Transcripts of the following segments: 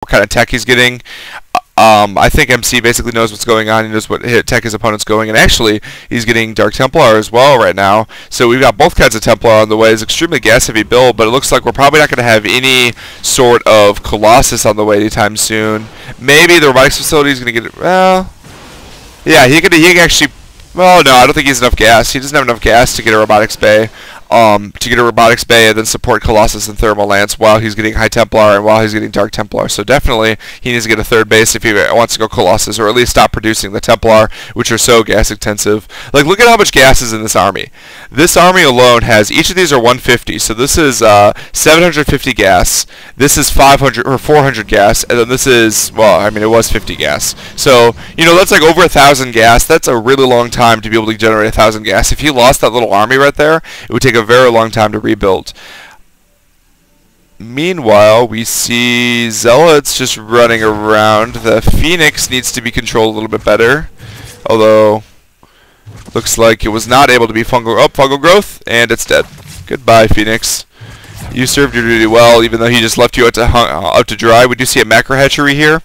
what kind of tech he's getting. I think MC basically knows what's going on. He knows what tech his opponent's going, and actually, he's getting Dark Templar as well right now. So we've got both kinds of Templar on the way. It's extremely gas-heavy build, but it looks like we're probably not going to have any sort of Colossus on the way anytime soon. Maybe the robotics facility is going to get it. Well, yeah, he can actually. Well, no, I don't think he has enough gas. He doesn't have enough gas to get a robotics bay. And then support Colossus and Thermal Lance while he's getting High Templar and while he's getting Dark Templar. So definitely he needs to get a third base if he wants to go Colossus, or at least stop producing the Templar, which are so gas intensive. Like, look at how much gas is in this army. This army alone has, each of these are 150. So this is 750 gas. This is 500 or 400 gas, and then this is, well, I mean, it was 50 gas. So, you know, that's like over 1,000 gas. That's a really long time to be able to generate 1,000 gas. If he lost that little army right there, it would take a very long time to rebuild. Meanwhile, we see Zealots just running around. The Phoenix needs to be controlled a little bit better, although looks like it was not able to be fungal growth, and it's dead. Goodbye, Phoenix. You served your duty well, even though he just left you out to dry. We do see a macro hatchery here.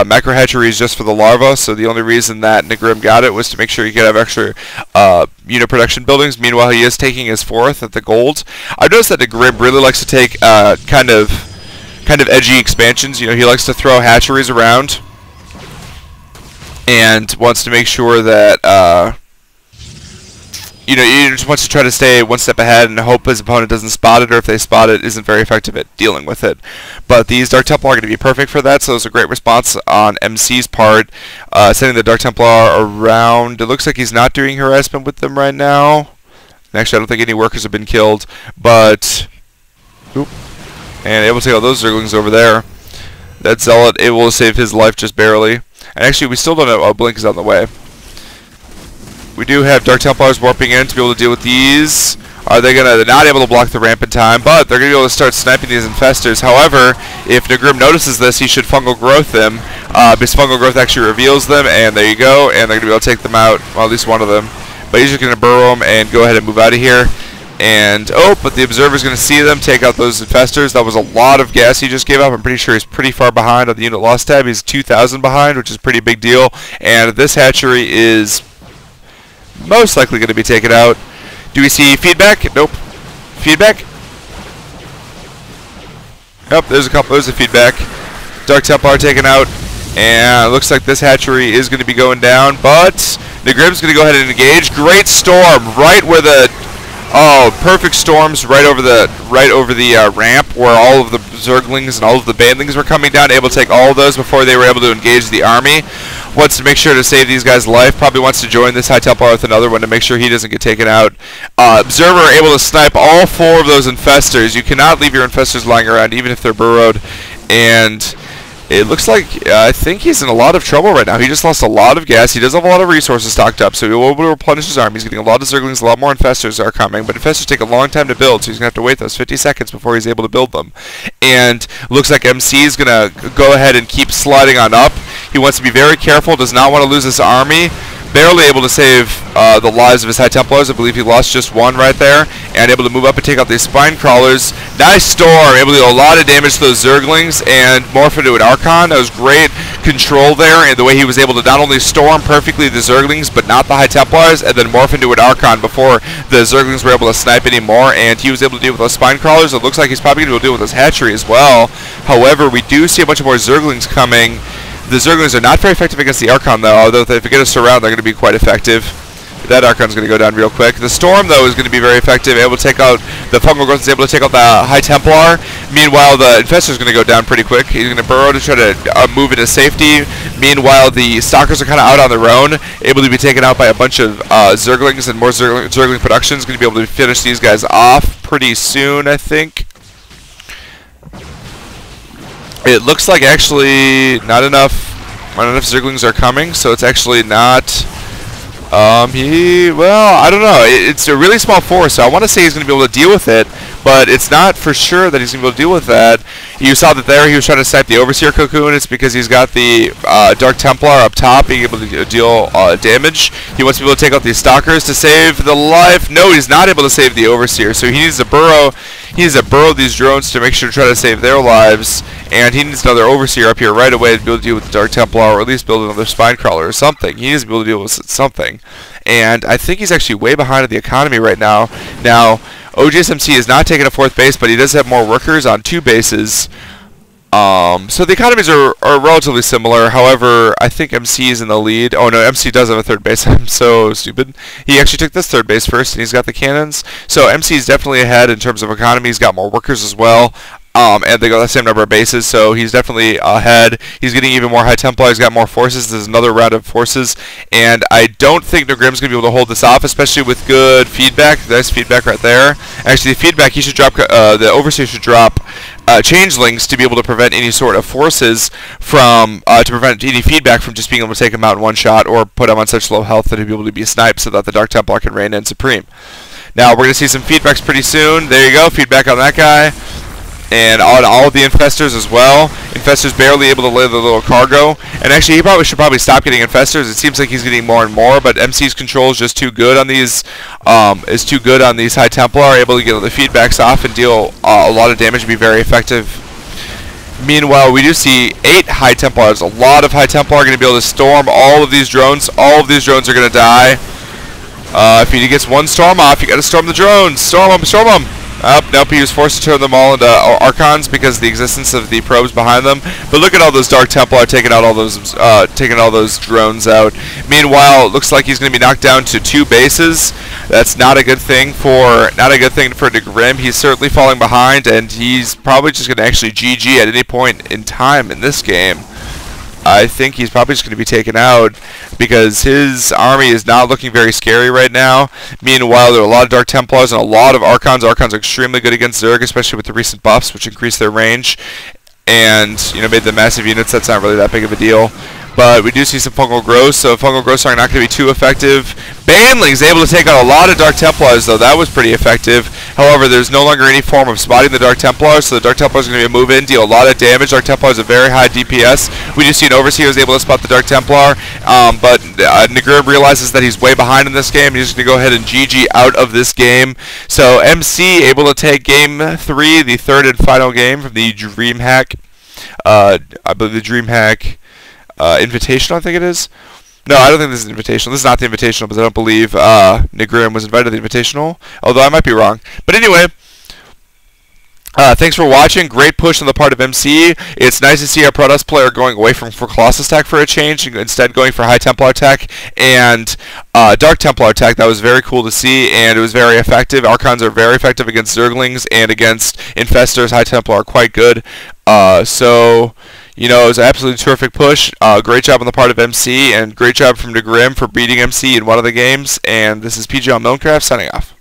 Macro hatchery is just for the larva, so the only reason that Naugrim got it was to make sure he could have extra unit production buildings. Meanwhile, he is taking his fourth at the gold. I've noticed that Naugrim really likes to take kind of edgy expansions. You know, he likes to throw hatcheries around and wants to make sure that you know, he just wants to try to stay one step ahead and hope his opponent doesn't spot it, or if they spot it, isn't very effective at dealing with it. But these Dark Templar are going to be perfect for that, so it's a great response on MC's part, sending the Dark Templar around. It looks like he's not doing harassment with them right now. Actually, I don't think any workers have been killed, but... Oop. And able to take all those Zerglings over there. That Zealot able to save his life just barely. And actually, we still don't know Blink is on the way. We do have Dark Templars warping in to be able to deal with these. They're not able to block the ramp in time, but they're going to be able to start sniping these infestors. However, if Naugrim notices this, he should fungal growth them, because fungal growth actually reveals them, and there you go, and they're going to be able to take them out, well, at least one of them. But he's just going to burrow them and go ahead and move out of here. And, oh, but the Observer's going to see them, take out those infestors. That was a lot of gas he just gave up. I'm pretty sure he's pretty far behind on the unit loss tab. He's 2,000 behind, which is a pretty big deal. And this hatchery is most likely going to be taken out. Do we see feedback? Nope. Feedback? Nope, there's a feedback. Dark Templar taken out. And it looks like this hatchery is going to be going down, but Naugrim's going to go ahead and engage. Great storm right where the... Oh, perfect storms right over the ramp where all of the Zerglings and all of the Bandlings were coming down, able to take all of those before they were able to engage the army. Wants to make sure to save these guys' life. Probably wants to join this High Templar with another one to make sure he doesn't get taken out. Observer able to snipe all 4 of those infestors. You cannot leave your infestors lying around even if they're burrowed. And it looks like I think he's in a lot of trouble right now. He just lost a lot of gas. He does have a lot of resources stocked up, so he will be able to replenish his army. He's getting a lot of Zerglings, a lot more infestors are coming, but infestors take a long time to build, so he's going to have to wait those 50 seconds before he's able to build them. And looks like MC is going to go ahead and keep sliding on up. He wants to be very careful, does not want to lose this army. Barely able to save the lives of his High Templars. I believe he lost just one right there. And able to move up and take out these Spine Crawlers. Nice storm. Able to do a lot of damage to those Zerglings and morph into an Archon. That was great control there. And the way he was able to not only storm perfectly the Zerglings, but not the High Templars. And then morph into an Archon before the Zerglings were able to snipe anymore. And he was able to deal with those Spine Crawlers. It looks like he's probably going to deal with his hatchery as well. However, we do see a bunch of more Zerglings coming. The Zerglings are not very effective against the Archon, though, although if they get a surround, they're going to be quite effective. That Archon's going to go down real quick. The Storm, though, is going to be very effective, able to take out the Fungal Growth, is able to take out the High Templar. Meanwhile, the Infestor's going to go down pretty quick. He's going to burrow to try to move into safety. Meanwhile, the Stalkers are kind of out on their own, able to be taken out by a bunch of Zerglings, and more Zergling production is going to be able to finish these guys off pretty soon, I think. It looks like actually not enough Zerglings are coming, so it's actually not. Well, I don't know. It's a really small force, so I want to say he's going to be able to deal with it, but it's not for sure that he's going to be able to deal with that. You saw that there he was trying to snipe the Overseer Cocoon. It's because he's got the Dark Templar up top being able to deal damage. He wants to be able to take out these Stalkers to save the life. No, he's not able to save the Overseer, so he needs to burrow. He needs to burrow these drones to make sure to try to save their lives, and he needs another Overseer up here right away to be able to deal with the Dark Templar, or at least build another Spine Crawler or something. He needs to be able to deal with something. And I think he's actually way behind in the economy right now. Now, OGSMC is not taking a 4th base, but he does have more workers on 2 bases. So the economies are relatively similar. However, I think MC is in the lead. Oh no, MC does have a 3rd base. I'm so stupid. He actually took this 3rd base first, and he's got the cannons. So MC is definitely ahead in terms of economy. He's got more workers as well. And they got the same number of bases, so he's definitely ahead. He's getting even more High Templar. He's got more forces. There's another round of forces, and I don't think Naugrim's going to be able to hold this off, especially with good feedback. Nice feedback right there. Actually, the feedback, he should drop, the Overseer should drop changelings to be able to prevent any sort of forces from, to prevent any feedback from just being able to take him out in one shot, or put him on such low health that he'd be able to be sniped so that the Dark Templar can reign in supreme. Now, we're going to see some feedbacks pretty soon. There you go, feedback on that guy. And on all of the infestors as well. Infestors barely able to lay the little cargo. And actually, he should probably stop getting infestors. It seems like he's getting more and more, but MC's control is just too good on these. High Templar, able to get the feedbacks off and deal a lot of damage and be very effective. Meanwhile, we do see 8 High Templars. A lot of High Templar are going to be able to storm all of these drones. All of these drones are going to die. If he gets one storm off, you got to storm the drones. Storm them, storm them. Nope, he was forced to turn them all into Archons because of the existence of the probes behind them. But look at all those Dark Templar taking all those drones out. Meanwhile, it looks like he's going to be knocked down to 2 bases. That's not a good thing for Naugrim. He's certainly falling behind, and he's probably just going to actually GG at any point in time in this game. I think he's probably just going to be taken out because his army is not looking very scary right now. Meanwhile, there are a lot of Dark Templars and a lot of Archons. Archons are extremely good against Zerg, especially with the recent buffs, which increase their range and made them massive units. That's not really that big of a deal. But we do see some fungal growths, so fungal growths are not going to be too effective. Banling's able to take out a lot of Dark Templars, though. That was pretty effective. However, there's no longer any form of spotting the Dark Templars, so the Dark Templars are going to move in, deal a lot of damage. Dark Templar has a very high DPS. We do see an Overseer who's able to spot the Dark Templar, but Naugrim realizes that he's way behind in this game. He's going to go ahead and GG out of this game. So MC able to take Game 3, the 3rd and final game from the DreamHack. I believe the DreamHack Invitational, I think it is. No, I don't think this is Invitational. This is not the Invitational, because I don't believe Naugrim was invited to the Invitational, although I might be wrong. But anyway, thanks for watching. Great push on the part of MC. It's nice to see our Protoss player going away from Colossus tech for a change, and instead going for High Templar tech and Dark Templar tech. That was very cool to see, and it was very effective. Archons are very effective against Zerglings and against Infestors. High Templar are quite good. It was an absolutely terrific push. Great job on the part of MC, and great job from Naugrim for beating MC in one of the games. And this is PG on Milncraft signing off.